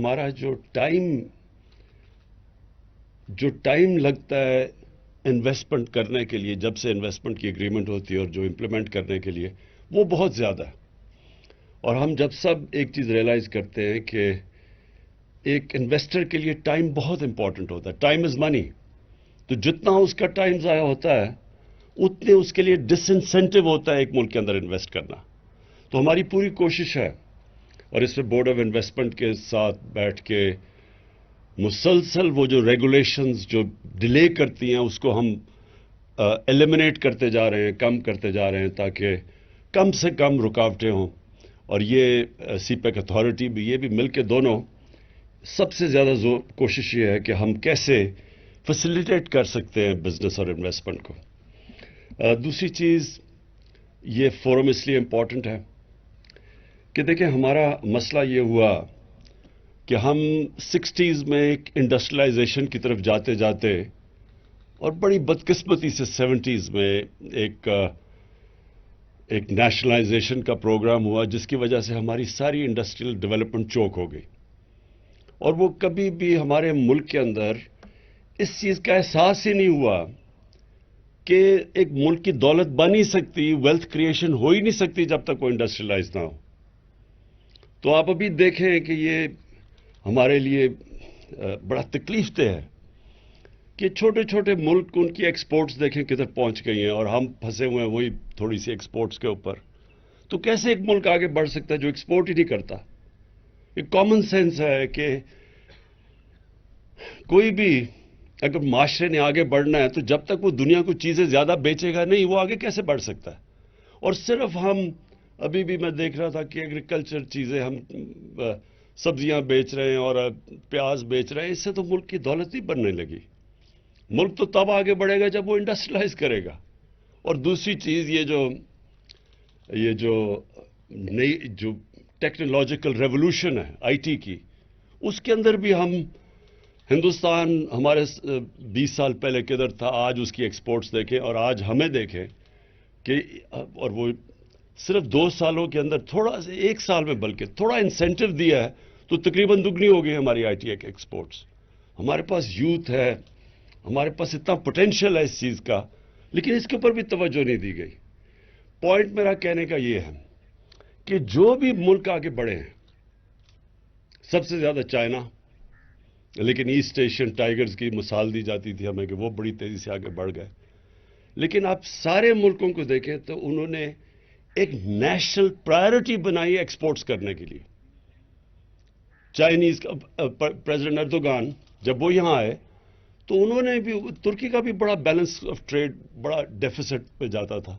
ہمارا جو ٹائم لگتا ہے انویسٹمنٹ کرنے کے لیے، جب سے انویسٹمنٹ کی اگریمنٹ ہوتی ہے اور جو امپلیمنٹ کرنے کے لیے، وہ بہت زیادہ ہے. اور ہم جب سب ایک چیز ریئلائز کرتے ہیں کہ ایک انویسٹر کے لیے ٹائم بہت امپورٹنٹ ہوتا ہے. ٹائم از منی. تو جتنا اس کا ٹائم ضائع ہوتا ہے اتنے اس کے لیے ڈس انسینٹو ہوتا ہے ایک ملک کے اندر انویسٹ کرنا. تو ہماری پوری کوشش ہے، اور اس میں بورڈ آف انویسٹمنٹ کے ساتھ بیٹھ کے مسلسل وہ جو ریگولیشنز جو ڈیلے کرتی ہیں اس کو ہم ایلیمنیٹ کرتے جا رہے ہیں، کم کرتے جا رہے ہیں، تاکہ کم سے کم رکاوٹیں ہوں. اور یہ سی پیک اتھارٹی بھی، یہ بھی مل کے دونوں سب سے زیادہ کوشش یہ ہے کہ ہم کیسے فیسیلیٹیٹ کر سکتے ہیں بزنس اور انویسٹمنٹ کو. دوسری چیز، یہ فورم اس لیے امپورٹنٹ ہے کہ دیکھیں ہمارا مسئلہ یہ ہوا کہ ہم 60s میں ایک انڈسٹریلائزیشن کی طرف جاتے جاتے اور بڑی بدقسمتی سے 70s میں ایک نیشنلائزیشن کا پروگرام ہوا، جس کی وجہ سے ہماری ساری انڈسٹریل ڈیولپمنٹ چوک ہو گئی. اور وہ کبھی بھی ہمارے ملک کے اندر اس چیز کا احساس ہی نہیں ہوا کہ ایک ملک کی دولت بن ہی سکتی، ویلتھ کریشن ہو ہی نہیں سکتی جب تک وہ انڈسٹریلائز نہ ہو. تو آپ ابھی دیکھیں کہ یہ ہمارے لیے بڑا تکلیف دہ ہے کہ چھوٹے چھوٹے ملک، ان کی ایکسپورٹس دیکھیں کدھر پہنچ گئی ہیں، اور ہم پھنسے ہوئے ہیں وہی تھوڑی سی ایکسپورٹس کے اوپر. تو کیسے ایک ملک آگے بڑھ سکتا ہے جو ایکسپورٹ ہی نہیں کرتا؟ ایک کامن سینس ہے کہ کوئی بھی اگر معاشرے نے آگے بڑھنا ہے تو جب تک وہ دنیا کو چیزیں زیادہ بیچے گا نہیں، وہ آگے کیسے بڑھ سکتا ہے؟ اور صرف ہم ابھی بھی میں دیکھ رہا تھا کہ ایگریکلچر چیزیں ہم سبزیاں بیچ رہے ہیں اور پیاز بیچ رہے ہیں، اس سے تو ملک کی دولت نہیں بننے لگی. ملک تو تب آگے بڑھے گا جب وہ انڈسٹریلائز کرے گا. اور دوسری چیز، یہ جو نئی جو ٹیکنالوجیکل ریولوشن ہے آئی ٹی کی، اس کے اندر بھی ہندوستان ہمارے 20 سال پہلے کدھر تھا، آج اس کی ایکسپورٹس دیکھیں اور آج ہمیں دیکھیں کہ، اور وہ صرف 2 سالوں کے اندر تھوڑا سا، 1 سال میں بلکہ تھوڑا انسینٹو دیا ہے تو تقریباً دگنی ہو گئی ہماری آئی ٹی ایکسپورٹس. ہمارے پاس یوتھ ہے، ہمارے پاس اتنا پوٹینشیل ہے اس چیز کا، لیکن اس کے اوپر بھی توجہ نہیں دی گئی. پوائنٹ میرا کہنے کا یہ ہے کہ جو بھی ملک آگے بڑھے ہیں، سب سے زیادہ چائنا، لیکن ایسٹ ایشین ٹائیگرز کی مثال دی جاتی تھی ہمیں کہ وہ بڑی تیزی سے آگے بڑھ گئے. لیکن آپ سارے ملکوں کو دیکھیں تو انہوں نے ایک نیشنل پرائرٹی بنائی ایکسپورٹس کرنے کے لیے. چائنیز کا پریزیڈنٹ اردوغان جب وہ یہاں آئے تو انہوں نے بھی، ترکی کا بھی بڑا بیلنس آف ٹریڈ بڑا ڈیفیسٹ پہ جاتا تھا.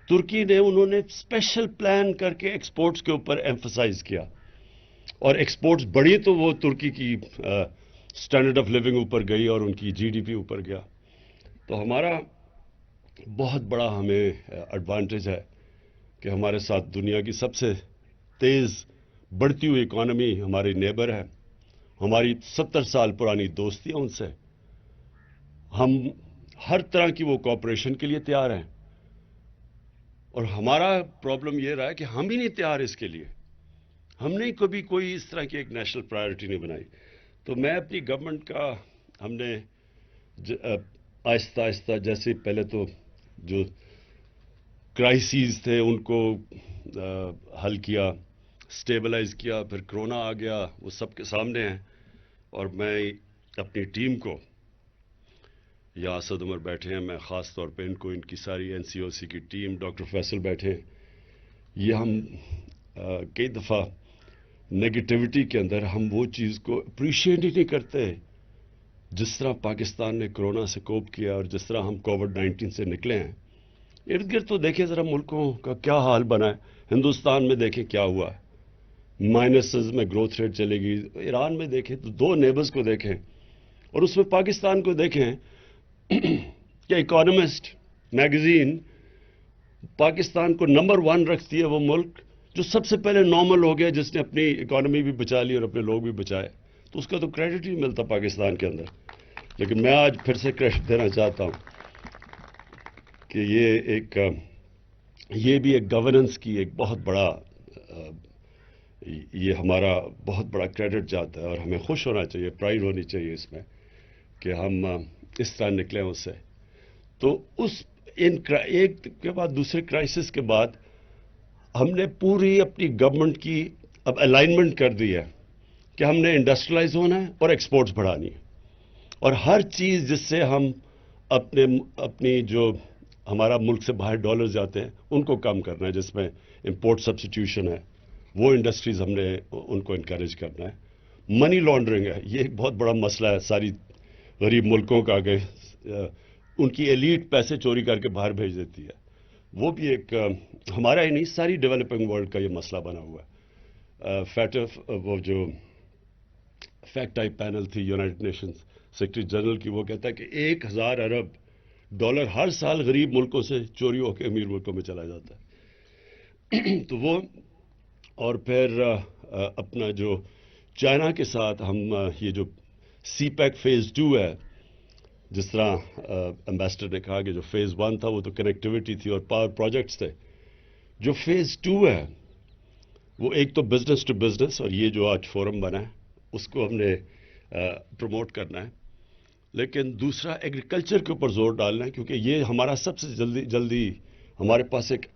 انہوں نے اسپیشل پلان کر کے ایکسپورٹس کے اوپر ایمفسائز کیا، اور ایکسپورٹس بڑھی تو وہ ترکی کی سٹینڈرڈ آف لیونگ اوپر گئی اور ان کی جی ڈی پی اوپر گیا. تو ہمارا بہت بڑا ہمیں ایڈوانٹیج ہے کہ ہمارے ساتھ دنیا کی سب سے تیز بڑھتی ہوئی اکانومی ہماری نیبر ہے. ہماری 70 سال پرانی دوستی ہے ان سے. ہم ہر طرح کی وہ کوآپریشن کے لیے تیار ہیں، اور ہمارا پرابلم یہ رہا ہے کہ ہم ہی نہیں تیار اس کے لیے. ہم نے کبھی کوئی اس طرح کی ایک نیشنل پرائرٹی نہیں بنائی. تو میں اپنی گورنمنٹ کا، ہم نے آہستہ آہستہ، جیسے پہلے تو جو کرائسیز تھے ان کو حل کیا، سٹیبلائز کیا، پھر کرونا آ گیا، وہ سب کے سامنے ہیں. اور میں اپنی ٹیم کو، یا اسد عمر بیٹھے ہیں، میں خاص طور پہ ان کو، ان کی ساری این سی او سی کی ٹیم، ڈاکٹر فیصل بیٹھے ہیں، یہ ہم کئی دفعہ نیگیٹیوٹی کے اندر ہم وہ چیز کو اپریشیٹ ہی نہیں کرتے جس طرح پاکستان نے کرونا سے کوپ کیا اور جس طرح ہم کووڈ-19 سے نکلے ہیں. ارد گرد تو دیکھیں ذرا ملکوں کا کیا حال بنا ہے. ہندوستان میں دیکھیں کیا ہوا ہے، مائنسز میں گروتھ ریٹ چلے گی. ایران میں دیکھیں تو 2 نیبرز کو دیکھیں، اور اس میں پاکستان کو دیکھیں کہ اکانومسٹ میگزین پاکستان کو نمبر 1 رکھتی ہے، وہ ملک جو سب سے پہلے نارمل ہو گیا، جس نے اپنی اکانومی بھی بچا لی اور اپنے لوگ بھی بچائے. تو اس کا تو کریڈٹ ہی ملتا پاکستان کے اندر. لیکن میں آج پھر سے کریڈٹ دینا چاہتا ہوں کہ یہ بھی ایک گورننس کی ایک بہت بڑا یہ ہمارا بہت بڑا کریڈٹ جاتا ہے اور ہمیں خوش ہونا چاہیے، پرائڈ ہونی چاہیے اس میں کہ ہم اس طرح نکلیں اس سے. تو ایک کے بعد دوسرے کرائسس کے بعد ہم نے پوری اپنی گورنمنٹ کی اب الائنمنٹ کر دی ہے کہ ہم نے انڈسٹریلائز ہونا ہے اور ایکسپورٹس بڑھانی ہے، اور ہر چیز جس سے ہم اپنی جو ہمارا ملک سے باہر ڈالر جاتے ہیں ان کو کم کرنا ہے، جس میں امپورٹ سبسٹیوشن ہے، وہ انڈسٹریز ہم نے ان کو انکریج کرنا ہے. منی لانڈرنگ ہے، یہ ایک بہت بڑا مسئلہ ہے ساری غریب ملکوں کا کہ ان کی ایلیٹ پیسے چوری کر کے باہر بھیج دیتی ہے. وہ بھی ایک ہمارا ہی نہیں، ساری ڈیولپنگ ورلڈ کا یہ مسئلہ بنا ہوا ہے. وہ جو فیکٹ آئی پینل تھی یونائٹڈ نیشنز سیکرٹری جنرل کی، وہ کہتا ہے کہ 1000 ارب ڈالر ہر سال غریب ملکوں سے چوری ہو کے امیر ملکوں میں چلا جاتا ہے. تو وہ اور پھر اپنا جو چائنا کے ساتھ ہم یہ جو سی پیک فیز 2 ہے، جس طرح امبیسڈر نے کہا کہ جو فیز 1 تھا وہ تو کنیکٹیوٹی تھی اور پاور پروجیکٹس تھے، جو فیز 2 ہے وہ ایک تو بزنس ٹو بزنس، اور یہ جو آج فورم بنا ہے اس کو ہم نے پروموٹ کرنا ہے، لیکن دوسرا ایگریکلچر کے اوپر زور ڈالنا ہے، کیونکہ یہ ہمارا سب سے جلدی ہمارے پاس ایک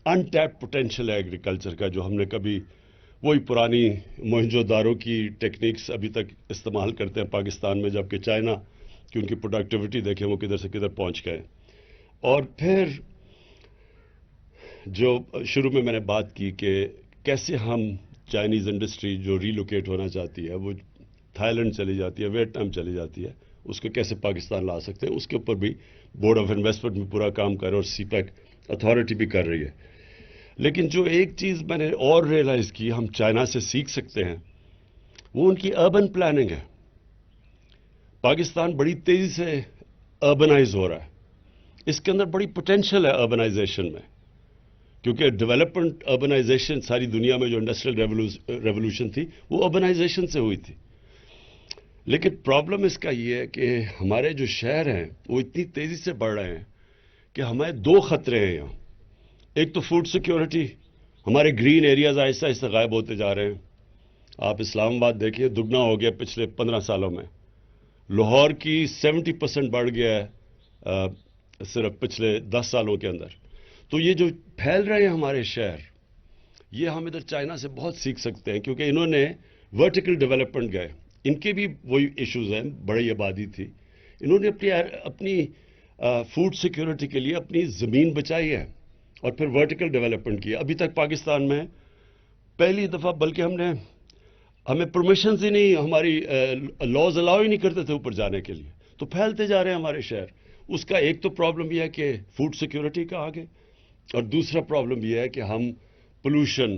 انٹیپ پوٹینشیل ہے ایگریکلچر کا، جو ہم نے کبھی وہی پرانی موہنجو دارو کی ٹیکنیکس ابھی تک استعمال کرتے ہیں پاکستان میں، جبکہ چائنا کی ان کی پروڈکٹیوٹی دیکھیں وہ کدھر سے کدھر پہنچ گئے. اور پھر جو شروع میں نے بات کی کہ کیسے ہم چائنیز انڈسٹری جو ریلوکیٹ ہونا چاہتی ہے، وہ تھائی لینڈ چلی جاتی ہے، ویتنام چلی جاتی ہے، اس کو کیسے پاکستان لا سکتے ہیں، اس کے اوپر بھی بورڈ آف انویسٹمنٹ میں پورا کام کر رہے اور سی پیک اتھارٹی بھی کر رہی ہے. لیکن جو ایک چیز میں نے اور ریئلائز کی ہم چائنا سے سیکھ سکتے ہیں، وہ ان کی اربن پلاننگ ہے. پاکستان بڑی تیزی سے اربنائز ہو رہا ہے، اس کے اندر بڑی پوٹینشیل ہے اربنائزیشن میں، کیونکہ ڈیولپمنٹ اربنائزیشن ساری دنیا میں جو انڈسٹریل ریولوشن تھی وہ اربنائزیشن سے ہوئی تھی. لیکن پرابلم اس کا یہ ہے کہ ہمارے جو شہر ہیں وہ اتنی تیزی سے بڑھ رہے ہیں کہ ہمیں 2 خطرے ہیں یہاں. ایک تو فوڈ سیکیورٹی، ہمارے گرین ایریاز آہستہ آہستہ غائب ہوتے جا رہے ہیں. آپ اسلام آباد دیکھیے، دگنا ہو گیا پچھلے 15 سالوں میں. لاہور کی 70% بڑھ گیا ہے صرف پچھلے 10 سالوں کے اندر. تو یہ جو پھیل رہے ہیں ہمارے شہر، یہ ہم ادھر چائنا سے بہت سیکھ سکتے ہیں، کیونکہ انہوں نے ورٹیکل ڈیولپمنٹ گئے، ان کے بھی وہی ایشوز ہیں، بڑی آبادی تھی، انہوں نے اپنی فوڈ سیکیورٹی کے لیے اپنی زمین بچائی ہے اور پھر ورٹیکل ڈیولپمنٹ کیا. ابھی تک پاکستان میں پہلی دفعہ بلکہ ہمیں پرمیشنز ہی نہیں، ہماری لاز الاؤ ہی نہیں کرتے تھے اوپر جانے کے لیے. تو پھیلتے جا رہے ہیں ہمارے شہر. اس کا ایک تو پرابلم یہ ہے کہ فوڈ سیکیورٹی کا آگے، اور دوسرا پرابلم یہ ہے کہ ہم پولوشن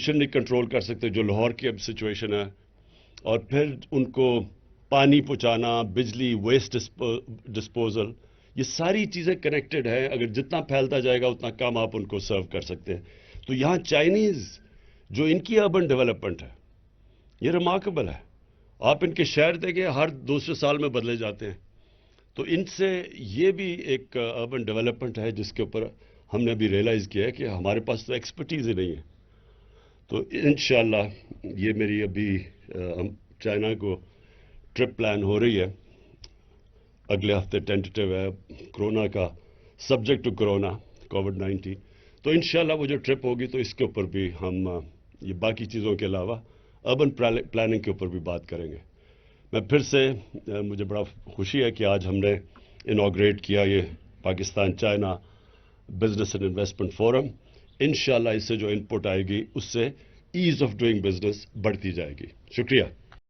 نہیں کنٹرول کر سکتے، جو لاہور کی اب سچویشن ہے. اور پھر ان کو پانی پہنچانا، بجلی، ویسٹ ڈسپوزل، یہ ساری چیزیں کنیکٹڈ ہیں. اگر جتنا پھیلتا جائے گا اتنا کم آپ ان کو سرو کر سکتے ہیں. تو یہاں چائنیز جو ان کی اربن ڈیولپمنٹ ہے یہ ریمارکیبل ہے. آپ ان کے شہر دیکھیں ہر دوسرے سال میں بدلے جاتے ہیں. تو ان سے یہ بھی ایک اربن ڈیولپمنٹ ہے جس کے اوپر ہم نے ابھی ریئلائز کیا ہے کہ ہمارے پاس تو ایکسپرٹیز ہی نہیں ہے. تو انشاءاللہ یہ میری ابھی چائنا کو ٹرپ پلان ہو رہی ہے، اگلے ہفتے ٹینٹیو ہے، کرونا کا سبجیکٹ ٹو کرونا کووڈ-19. تو انشاءاللہ وہ جو ٹرپ ہوگی تو اس کے اوپر بھی ہم یہ باقی چیزوں کے علاوہ اربن پلاننگ کے اوپر بھی بات کریں گے. میں پھر سے مجھے بڑا خوشی ہے کہ آج ہم نے انوگریٹ کیا یہ Pakistan China business and investment forum. انشاءاللہ اس سے جو ان پٹ آئے گی اس سے ایز آف ڈوئنگ بزنس بڑھتی جائے گی. شکریہ.